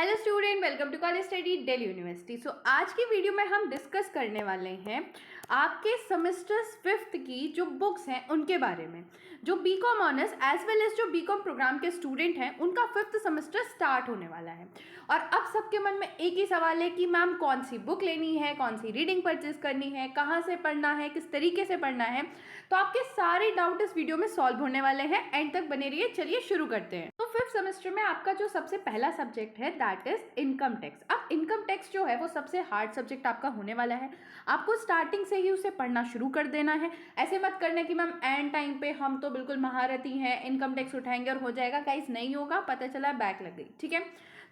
Hello student, welcome to college study Delhi university. So आज की video में हम डिस्कस करने वाले हैं आपके सेमेस्टर 5th की जो बुक्स हैं उनके बारे में। जो BCom honours as well as जो बीकॉम प्रोग्राम के स्टूडेंट हैं उनका 5th सेमेस्टर स्टार्ट होने वाला है और अब सबके मन में एक ही सवाल है कि मैम कौन सी बुक लेनी है, कौन सी रीडिंग परचेज करनी है, कहाँ से पढ़ना है, किस तरीके से पढ़ना है। तो आपके सारे डाउट इस वीडियो में सॉल्व होने वाले हैं। एंड तक बने रहिए। चलिए शुरू करते हैं। तो 5th सेमेस्टर में आपका जो सबसे पहला सब्जेक्ट है दैट इज इनकम टैक्स। अब इनकम टैक्स जो है वो सबसे हार्ड सब्जेक्ट आपका होने वाला है। आपको स्टार्टिंग से ही उसे पढ़ना शुरू कर देना है। ऐसे मत करना कि मैम एंड टाइम पे हम तो बिल्कुल महारथी हैं, इनकम टैक्स उठाएंगे और हो जाएगा। गाइस नहीं होगा, पता चला बैक लग गई। ठीक है,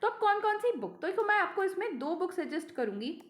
तो अब कौन कौन सी बुक, तो मैं आपको इसमें 2 बुक सजेस्ट करूंगी।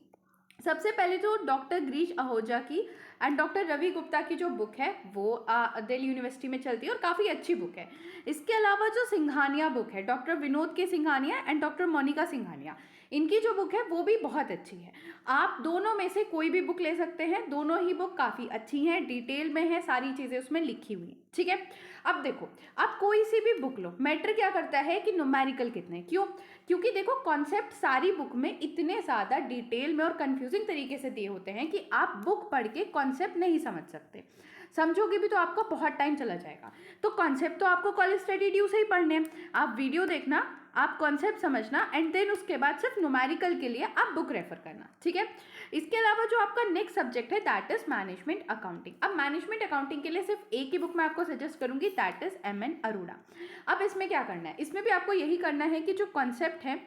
सबसे पहले जो डॉक्टर गिरीश आहूजा की एंड डॉक्टर रवि गुप्ता की जो बुक है वो दिल्ली यूनिवर्सिटी में चलती है और काफ़ी अच्छी बुक है। इसके अलावा जो सिंघानिया बुक है, डॉक्टर विनोद के सिंघानिया एंड डॉक्टर मोनिका सिंघानिया, इनकी जो बुक है वो भी बहुत अच्छी है। आप दोनों में से कोई भी बुक ले सकते हैं। दोनों ही बुक काफ़ी अच्छी हैं, डिटेल में है, सारी चीज़ें उसमें लिखी हुई हैं। ठीक है, अब देखो, आप कोई सी भी बुक लो, मैटर क्या करता है कि न्यूमेरिकल कितने, क्यों? क्योंकि देखो कॉन्सेप्ट सारी बुक में इतने ज़्यादा डिटेल में और कंफ्यूजिंग तरीके से दिए होते हैं कि आप बुक पढ़ के कॉन्सेप्ट नहीं समझ सकते। समझोगे भी तो आपको बहुत टाइम चला जाएगा। तो कॉन्सेप्ट तो आपको कॉलेज स्टडी ड्यू से ही पढ़ने हैं। आप वीडियो देखना, आप कॉन्सेप्ट समझना एंड देन उसके बाद सिर्फ न्यूमेरिकल के लिए आप बुक रेफर करना। ठीक है, इसके अलावा जो आपका नेक्स्ट सब्जेक्ट है दैट इज मैनेजमेंट अकाउंटिंग। अब मैनेजमेंट अकाउंटिंग के लिए सिर्फ एक ही बुक मैं आपको सजेस्ट करूंगी दैट इज एमएन अरोड़ा। अब इसमें क्या करना है, इसमें भी आपको यही करना है कि जो कॉन्सेप्ट है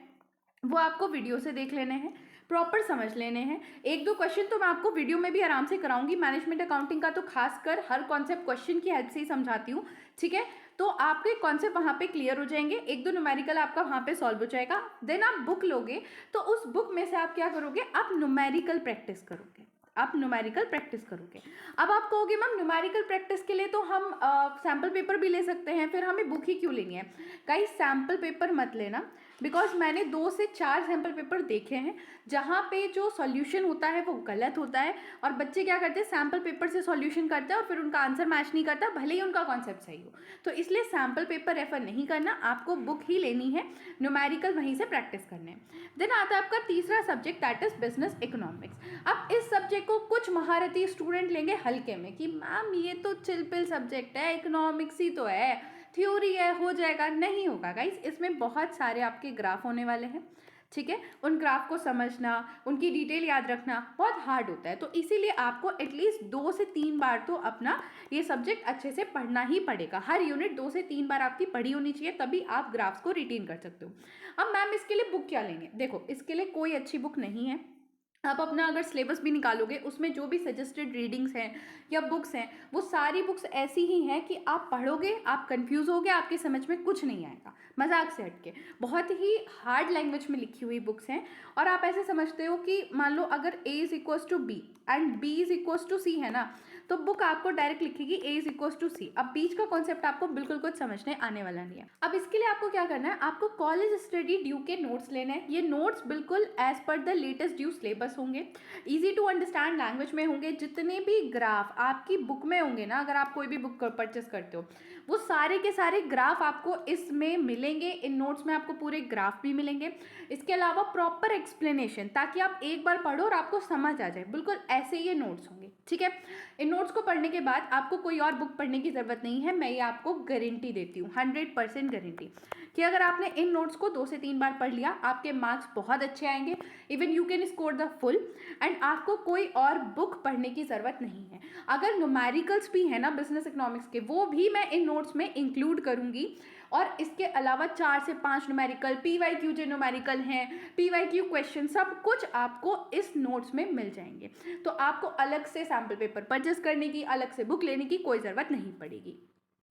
वो आपको वीडियो से देख लेने हैं, प्रॉपर समझ लेने हैं। 1-2 क्वेश्चन तो मैं आपको वीडियो में भी आराम से कराऊंगी। मैनेजमेंट अकाउंटिंग का तो खासकर हर कॉन्सेप्ट क्वेश्चन की हेल्प से ही समझाती हूँ। ठीक है, तो आपके कॉन्सेप्ट वहाँ पे क्लियर हो जाएंगे। 1-2 न्यूमेरिकल आपका वहाँ पे सॉल्व हो जाएगा। देन आप बुक लोगे तो उस बुक में से आप क्या करोगे, आप न्यूमेरिकल प्रैक्टिस करोगे। आप न्यूमेरिकल प्रैक्टिस करोगे। अब आप कहोगे मैम न्यूमेरिकल प्रैक्टिस के लिए तो हम सैम्पल पेपर भी ले सकते हैं, फिर हमें बुक ही क्यों लेनी है? गाइस सैम्पल पेपर मत लेना, बिकॉज मैंने 2 से 4 सैम्पल पेपर देखे हैं जहाँ पे जो सॉल्यूशन होता है वो गलत होता है और बच्चे क्या करते हैं, सैम्पल पेपर से सॉल्यूशन करते हैं और फिर उनका आंसर मैच नहीं करता, भले ही उनका कॉन्सेप्ट सही हो। तो इसलिए सैम्पल पेपर रेफर नहीं करना, आपको बुक ही लेनी है, न्यूमेरिकल वहीं से प्रैक्टिस करने हैं। देन आता है आपका तीसरा subject that is business economics. अब इस सब्जेक्ट को कुछ महारथी स्टूडेंट लेंगे हल्के में कि मैम ये तो चिलपिल सब्जेक्ट है, इकोनॉमिक्स ही तो है, थ्योरी है, हो जाएगा। नहीं होगा गाइस, इसमें बहुत सारे आपके ग्राफ होने वाले हैं। ठीक है, उन ग्राफ को समझना, उनकी डिटेल याद रखना बहुत हार्ड होता है। तो इसीलिए आपको एटलीस्ट 2 से 3 बार तो अपना ये सब्जेक्ट अच्छे से पढ़ना ही पड़ेगा। हर यूनिट 2 से 3 बार आपकी पढ़ी होनी चाहिए, तभी आप ग्राफ्स को रिटेन कर सकते हो। अब मैम इसके लिए बुक क्या लेंगे? देखो इसके लिए कोई अच्छी बुक नहीं है। आप अपना अगर सिलेबस भी निकालोगे उसमें जो भी सजेस्टेड रीडिंग्स हैं या बुक्स हैं वो सारी बुक्स ऐसी ही हैं कि आप पढ़ोगे, आप कंफ्यूज होगे, आपके समझ में कुछ नहीं आएगा। मजाक से हटके बहुत ही हार्ड लैंग्वेज में लिखी हुई बुक्स हैं और आप ऐसे समझते हो कि मान लो अगर A is equals to B and B is equals to C है ना, तो बुक आपको डायरेक्ट लिखेगी A is equals to C. अब बीच का कॉन्सेप्ट आपको बिल्कुल कुछ समझने आने वाला नहीं है। अब इसके लिए आपको क्या करना है, आपको कॉलेज स्टडी ड्यू के नोट्स लेने हैं। ये नोट्स बिल्कुल as per the latest DU syllabus होंगे, इजी टू अंडरस्टैंड लैंग्वेज में होंगे। जितने भी ग्राफ आपकी बुक में होंगे ना, अगर आप कोई भी बुक परचेस करते हो, वो सारे के सारे ग्राफ आपको इसमें मिलेंगे। इन नोट्स में आपको पूरे ग्राफ भी मिलेंगे। इसके अलावा प्रॉपर एक्सप्लेनेशन, ताकि आप एक बार पढ़ो और आपको समझ आ जाए। बिल्कुल ऐसे ये नोट्स होंगे। ठीक है, इन नोट्स को पढ़ने के बाद आपको कोई और बुक पढ़ने की जरूरत नहीं है। मैं ये आपको गारंटी देती हूँ, 100% गारंटी, कि अगर आपने इन नोट्स को 2 से 3 बार पढ़ लिया, आपके मार्क्स बहुत अच्छे आएंगे। Even you can score the full and आपको कोई और बुक पढ़ने की ज़रूरत नहीं है। अगर न्यूमेरिकल्स भी है ना बिजनेस इकोनॉमिक्स के, वो भी मैं इन नोट्स में इंक्लूड करूंगी। और इसके अलावा 4 से 5 न्यूमेरिकल, PYQ जो न्यूमेरिकल हैं, PYQ क्वेश्चन, सब कुछ आपको इस नोट्स में मिल जाएंगे। तो आपको अलग से सैम्पल पेपर परचेस करने की, अलग से बुक लेने की कोई ज़रूरत नहीं पड़ेगी।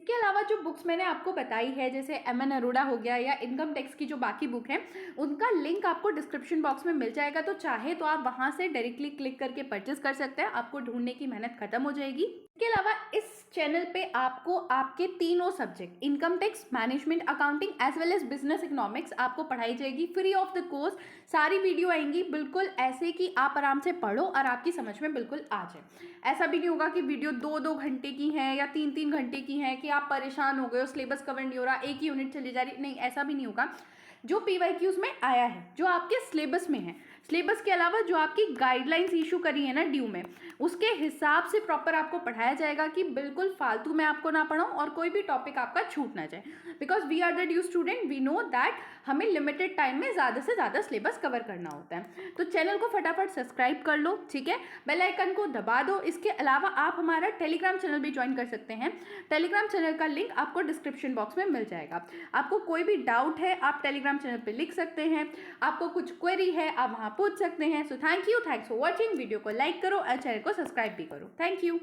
इसके अलावा जो बुक्स मैंने आपको बताई है, जैसे एमएन अरोड़ा हो गया या इनकम टैक्स की जो बाकी बुक है, उनका लिंक आपको डिस्क्रिप्शन बॉक्स में मिल जाएगा। तो चाहे तो आप वहां से डायरेक्टली क्लिक करके परचेस कर सकते हैं, आपको ढूंढने की मेहनत खत्म हो जाएगी। इसके अलावा इस चैनल पे आपको आपके तीनों subject income tax, management accounting as well as business economics आपको पढ़ाई जाएगी फ्री ऑफ द कोर्स। सारी वीडियो आएंगी बिल्कुल ऐसे कि आप आराम से पढ़ो और आपकी समझ में बिल्कुल आ जाए। ऐसा भी नहीं होगा कि वीडियो 2-2 घंटे की है या 3-3 घंटे की है कि आप परेशान हो गए हो, सिलेबस कवर नहीं हो रहा, एक ही यूनिट चली जा रही, नहीं, ऐसा भी नहीं होगा। जो PYQs में आया है, जो आपके सिलेबस में है, सिलेबस के अलावा जो आपकी गाइडलाइंस इशू करी है ना ड्यू में, उसके हिसाब से प्रॉपर आपको पढ़ाया जाएगा कि बिल्कुल फालतू में आपको ना पढ़ाऊँ और कोई भी टॉपिक आपका छूट ना जाए। Because we are the DU student, we know that हमें लिमिटेड टाइम में ज़्यादा से ज़्यादा सिलेबस कवर करना होता है। तो चैनल को फटाफट सब्सक्राइब कर लो, ठीक है, बेल आइकन को दबा दो। इसके अलावा आप हमारा टेलीग्राम चैनल भी ज्वाइन कर सकते हैं। टेलीग्राम चैनल का लिंक आपको डिस्क्रिप्शन बॉक्स में मिल जाएगा। आपको कोई भी डाउट है आप टेलीग्राम चैनल पे लिख सकते हैं, आपको कुछ क्वेरी है आप वहाँ पूछ सकते हैं। So thanks for watching. Video को लाइक करो और चैनल को सब्सक्राइब भी करो। Thank you.